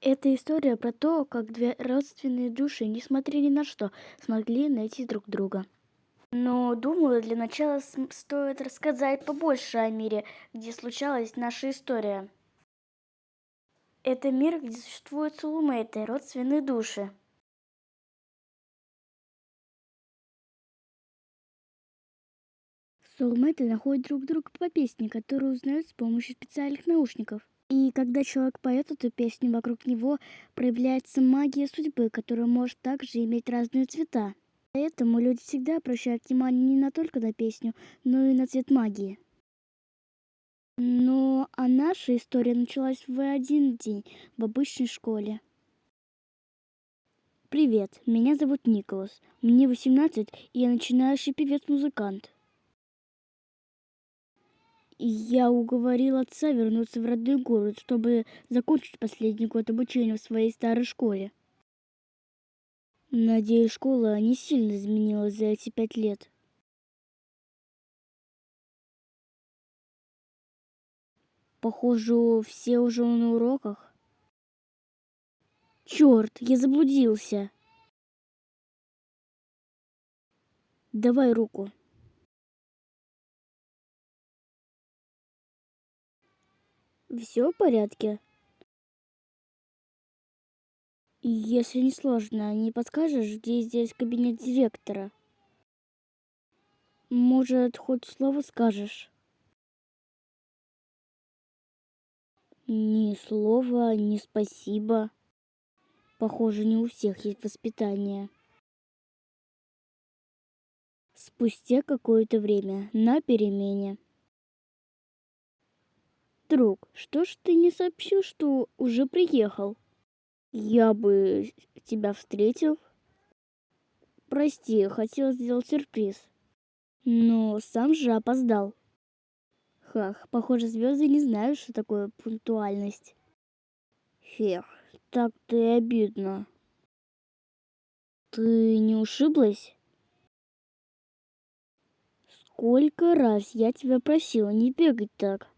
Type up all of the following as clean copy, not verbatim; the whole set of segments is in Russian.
Это история про то, как две родственные души, несмотря ни на что, смогли найти друг друга. Но, думаю, для начала стоит рассказать побольше о мире, где случалась наша история. Это мир, где существуют soulmates, родственные души. Soulmates находят друг друга по песне, которую узнают с помощью специальных наушников. И когда человек поет эту песню, вокруг него проявляется магия судьбы, которая может также иметь разные цвета. Поэтому люди всегда обращают внимание не на только на песню, но и на цвет магии. А наша история началась в один день в обычной школе. Привет, меня зовут Николас. Мне 18, и я начинающий певец-музыкант. И я уговорил отца вернуться в родной город, чтобы закончить последний год обучения в своей старой школе. Надеюсь, школа не сильно изменилась за эти 5 лет. Похоже, все уже на уроках. Черт, я заблудился. Давай руку. Все в порядке? Если не сложно, не подскажешь, где здесь кабинет директора? Может, хоть слово скажешь? Ни слова, ни спасибо. Похоже, не у всех есть воспитание. Спустя какое-то время, на перемене. Друг, что ж ты не сообщил, что уже приехал? Я бы тебя встретил. Прости, хотел сделать сюрприз. Но сам же опоздал. Хах, похоже, звезды не знают, что такое пунктуальность. Фех, так-то и обидно. Ты не ушиблась? Сколько раз я тебя просила не бегать так?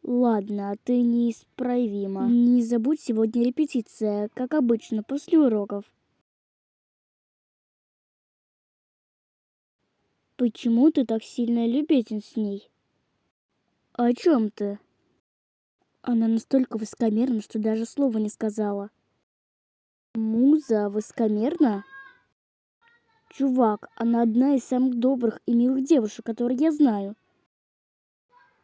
Ладно, ты неисправима. Не забудь, сегодня репетиция, как обычно, после уроков. Почему ты так сильно любезен с ней? О чем ты? Она настолько высокомерна, что даже слова не сказала. Муза высокомерна? Чувак, она одна из самых добрых и милых девушек, которые я знаю.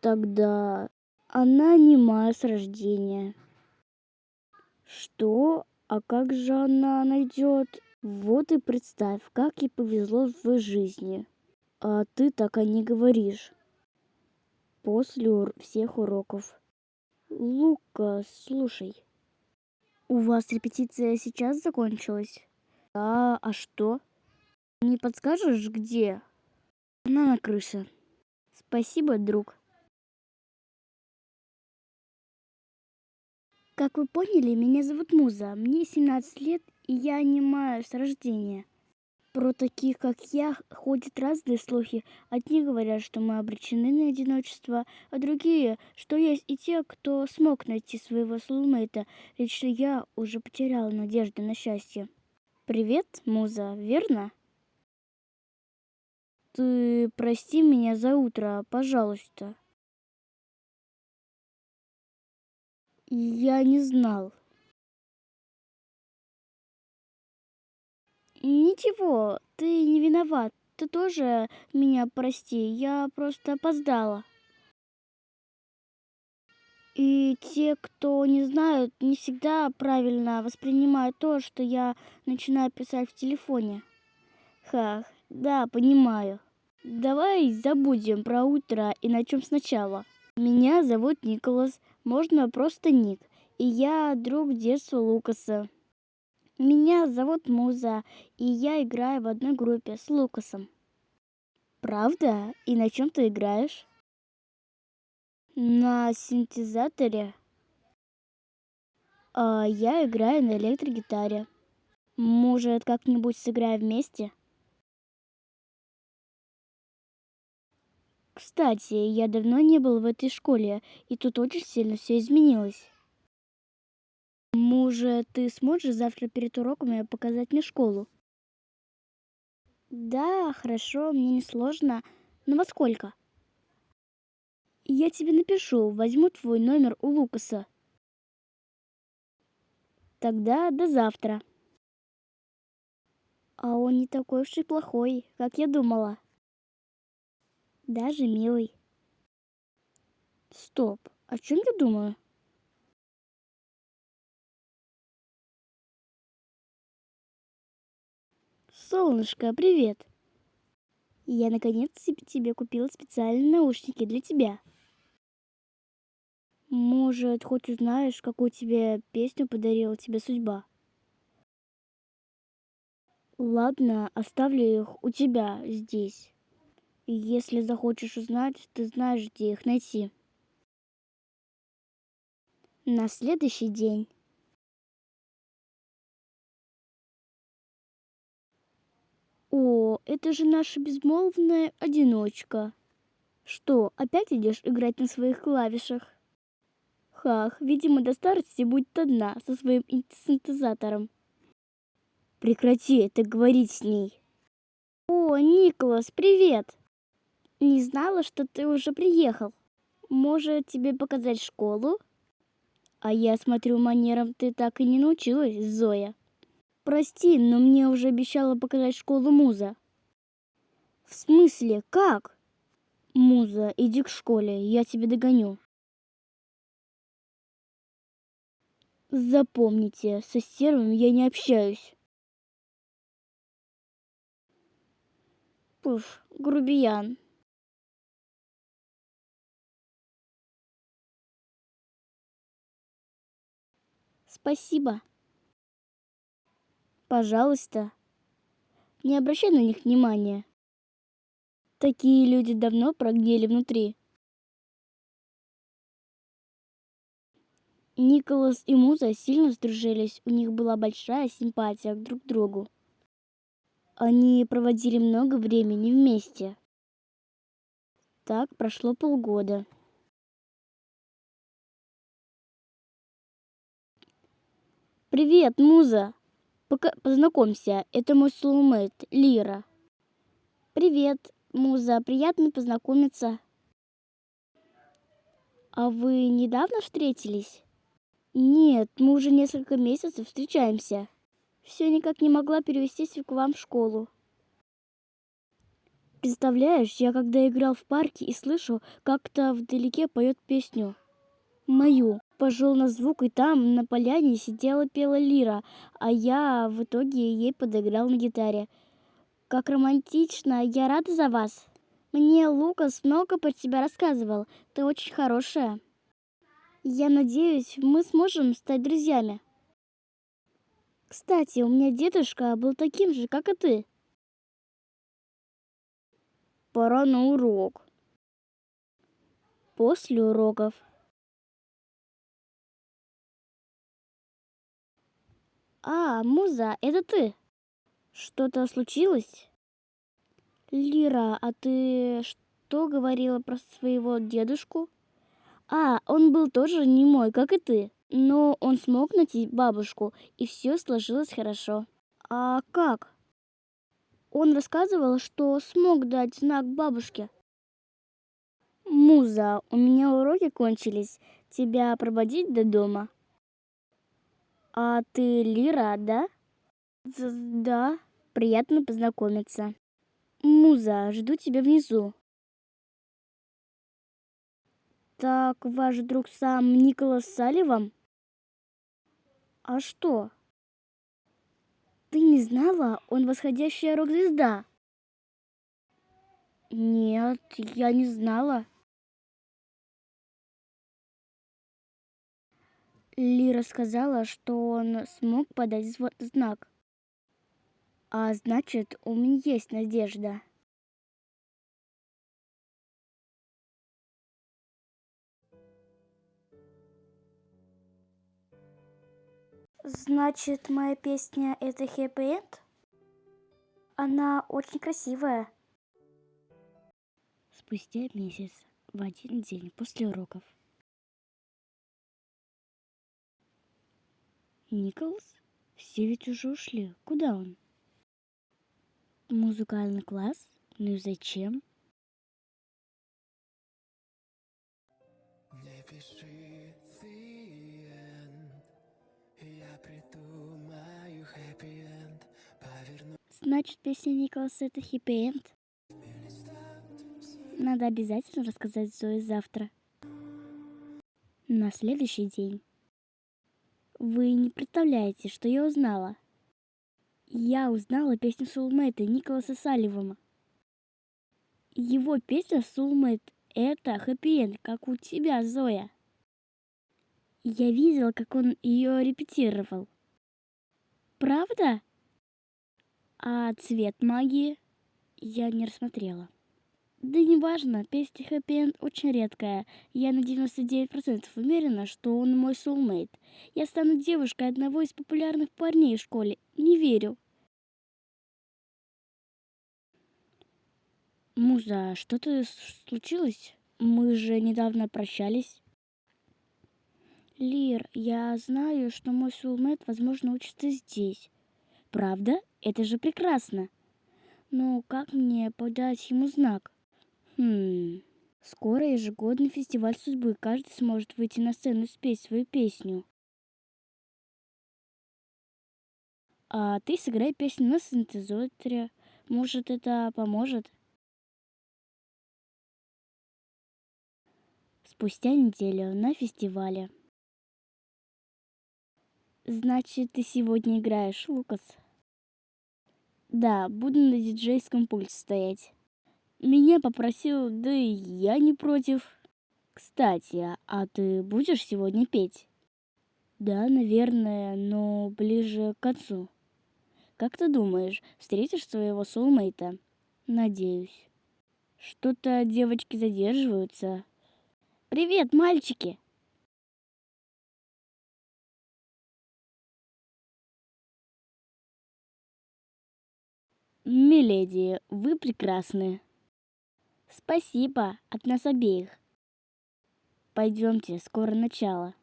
Тогда она немая с рождения. Что? А как же она найдет? Вот и представь, как ей повезло в жизни. А ты так и не говоришь. После всех уроков. Лука, слушай. У вас репетиция сейчас закончилась? Да, а что? Не подскажешь, где? Она на крыше. Спасибо, друг. Как вы поняли, меня зовут Муза. Мне 17 лет, и я анимаю с рождения. Про таких, как я, ходят разные слухи. Одни говорят, что мы обречены на одиночество, а другие, что есть и те, кто смог найти своего soulmate. Лично я уже потеряла надежду на счастье. Привет, Муза, верно? Ты прости меня за утро, пожалуйста. Я не знал. Ничего, ты не виноват. Ты тоже меня прости, я просто опоздала. И те, кто не знают, не всегда правильно воспринимают то, что я начинаю писать в телефоне. Хах, да, понимаю. Давай забудем про утро и начнем сначала. Меня зовут Николас, можно просто Ник, и я друг детства Лукаса. Меня зовут Муза, и я играю в одной группе с Лукасом. Правда? И на чем ты играешь? На синтезаторе? А я играю на электрогитаре. Может, как-нибудь сыграем вместе? Кстати, я давно не был в этой школе, и тут очень сильно все изменилось. Может, ты сможешь завтра перед уроками показать мне школу? Да, хорошо, мне не сложно. Но во сколько? Я тебе напишу, возьму твой номер у Лукаса. Тогда до завтра. А он не такой уж и плохой, как я думала. Даже милый. Стоп, о чем я думаю? Солнышко, привет. Я наконец-то тебе купила специальные наушники для тебя. Может, хоть узнаешь, какую тебе песню подарила тебе судьба? Ладно, оставлю их у тебя здесь. И если захочешь узнать, ты знаешь, где их найти. На следующий день. О, это же наша безмолвная одиночка. Что, опять идешь играть на своих клавишах? Хах, видимо, до старости будет одна со своим синтезатором. Прекрати это говорить с ней. О, Николас, привет! Не знала, что ты уже приехал. Может, тебе показать школу? А я смотрю, манерам ты так и не научилась, Зоя. Прости, но мне уже обещала показать школу Муза. В смысле, как? Муза, иди к школе, я тебя догоню. Запомните, со стервами я не общаюсь. Пуф, грубиян. Спасибо. Пожалуйста, не обращай на них внимания. Такие люди давно прогнили внутри. Николас и Муза сильно сдружились, у них была большая симпатия друг к другу. Они проводили много времени вместе. Так прошло полгода. Привет, Муза! Познакомься, это мой soulmate, Лира. Привет, Муза, приятно познакомиться. А вы недавно встретились? Нет, мы уже несколько месяцев встречаемся. Все никак не могла перевестись к вам в школу. Представляешь, я когда играл в парке и слышу, как-то вдалеке поет песню. Мою. Пошел на звук, и там на поляне сидела пела Лира, а я в итоге ей подыграл на гитаре. Как романтично, я рада за вас. Мне Лукас много про тебя рассказывал, ты очень хорошая. Я надеюсь, мы сможем стать друзьями. Кстати, у меня дедушка был таким же, как и ты. Пора на урок. После уроков. А, Муза, это ты? Что-то случилось? Лира, а ты что говорила про своего дедушку? А, он был тоже немой, как и ты. Но он смог найти бабушку, и все сложилось хорошо. А как? Он рассказывал, что смог дать знак бабушке. Муза, у меня уроки кончились. Тебя проводить до дома? А ты Лира, да? Да. Приятно познакомиться. Муза, жду тебя внизу. Так, ваш друг сам Николас Салливан? А что? Ты не знала, он восходящая рок-звезда? Нет, я не знала. Лира сказала, что он смог подать знак. А значит, у меня есть надежда. Значит, моя песня это Happy End? Она очень красивая. Спустя месяц, в один день после уроков. Николас? Все ведь уже ушли. Куда он? Музыкальный класс? Ну и зачем? Не пиши the end, я придумаю happy end, поверну. Значит, песня Николаса — это хэппи-энд? Надо обязательно рассказать Зое завтра. На следующий день. Вы не представляете, что я узнала. Я узнала песню Soulmate Николаса Салливана. Его песня Soulmate — это хэппи-энд, как у тебя, Зоя. Я видела, как он ее репетировал. Правда? А цвет магии я не рассмотрела. Да неважно, песня Happy End очень редкая. Я на 99% уверена, что он мой soulmate. Я стану девушкой одного из популярных парней в школе. Не верю. Муза, что-то случилось? Мы же недавно прощались. Лир, я знаю, что мой soulmate, возможно, учится здесь. Правда? Это же прекрасно. Но как мне подать ему знак? Скоро ежегодный фестиваль судьбы. Каждый сможет выйти на сцену и спеть свою песню. А ты сыграй песню на синтезаторе. Может, это поможет? Спустя неделю на фестивале. Значит, ты сегодня играешь, Лукас? Да, буду на диджейском пульте стоять. Меня попросил, да и я не против. Кстати, а ты будешь сегодня петь? Да, наверное, но ближе к концу. Как ты думаешь, встретишь своего соулмейта? Надеюсь. Что-то девочки задерживаются. Привет, мальчики! Миледи, вы прекрасны. Спасибо от нас обеих. Пойдемте, скоро начало.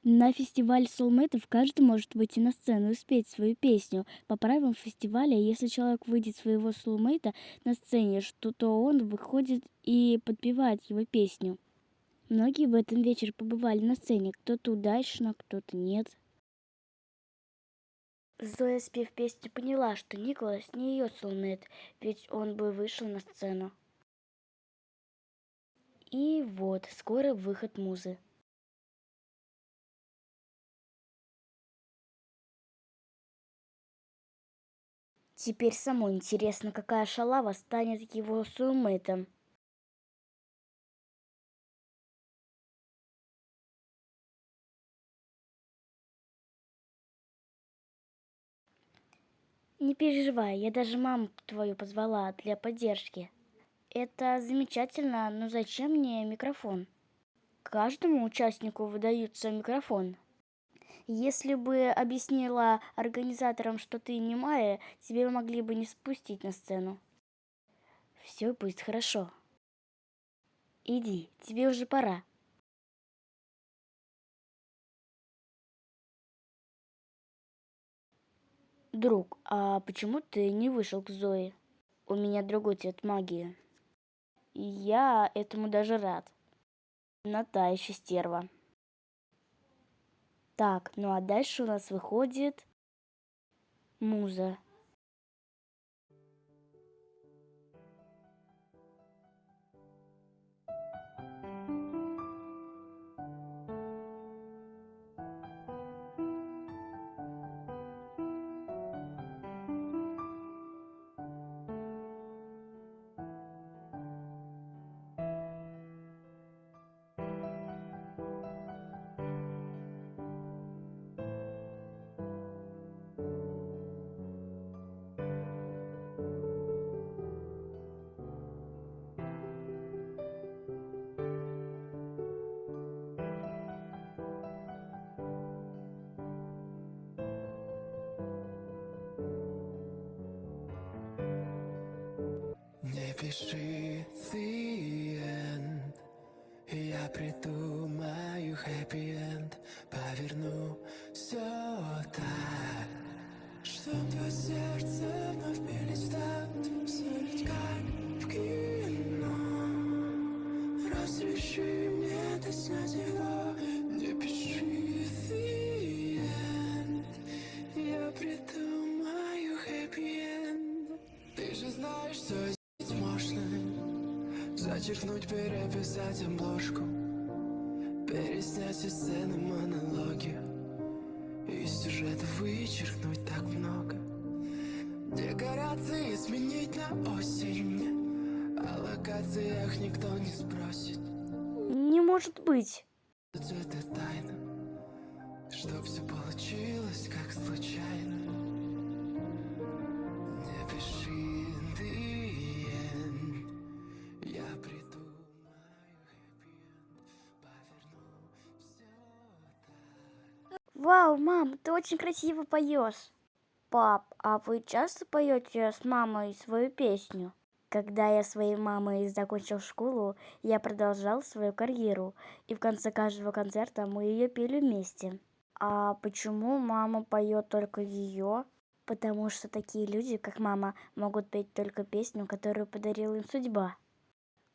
На фестивале соулмейтов каждый может выйти на сцену и спеть свою песню. По правилам фестиваля, если человек выйдет своего соулмейта на сцене, то он выходит и подпевает его песню. Многие в этом вечер побывали на сцене. Кто-то удачно, кто-то нет. Зоя, спев песню, поняла, что Николас не ее soulmate, ведь он бы вышел на сцену. И вот, скоро выход музы. Теперь самой интересно, какая шалава станет его soulmate'ом. Не переживай, я даже маму твою позвала для поддержки. Это замечательно, но зачем мне микрофон? Каждому участнику выдается микрофон. Если бы объяснила организаторам, что ты немая, тебе могли бы не спустить на сцену. Все будет хорошо. Иди, тебе уже пора. Друг, а почему ты не вышел к Зое? У меня другой цвет магии. И я этому даже рад. Но та еще стерва. Так, ну а дальше у нас выходит муза. Не пиши the end, я придумаю happy end, поверну зачеркнуть, переписать обложку, переснять все сцены, монологи, из сюжета вычеркнуть так много. Декорации сменить на осень, о локациях никто не спросит. Не может быть. Это тайна, чтоб все получилось как случайно. Не пиши in the end, я придумаю happy end, поверну все так. Вау, мам, ты очень красиво поешь. Пап, а вы часто поете с мамой свою песню? Когда я своей мамой закончил школу, я продолжал свою карьеру, и в конце каждого концерта мы ее пели вместе. А почему мама поет только ее? Потому что такие люди, как мама, могут петь только песню, которую подарила им судьба.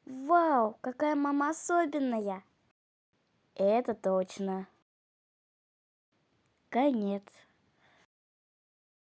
Вау, какая мама особенная! Это точно. Конец.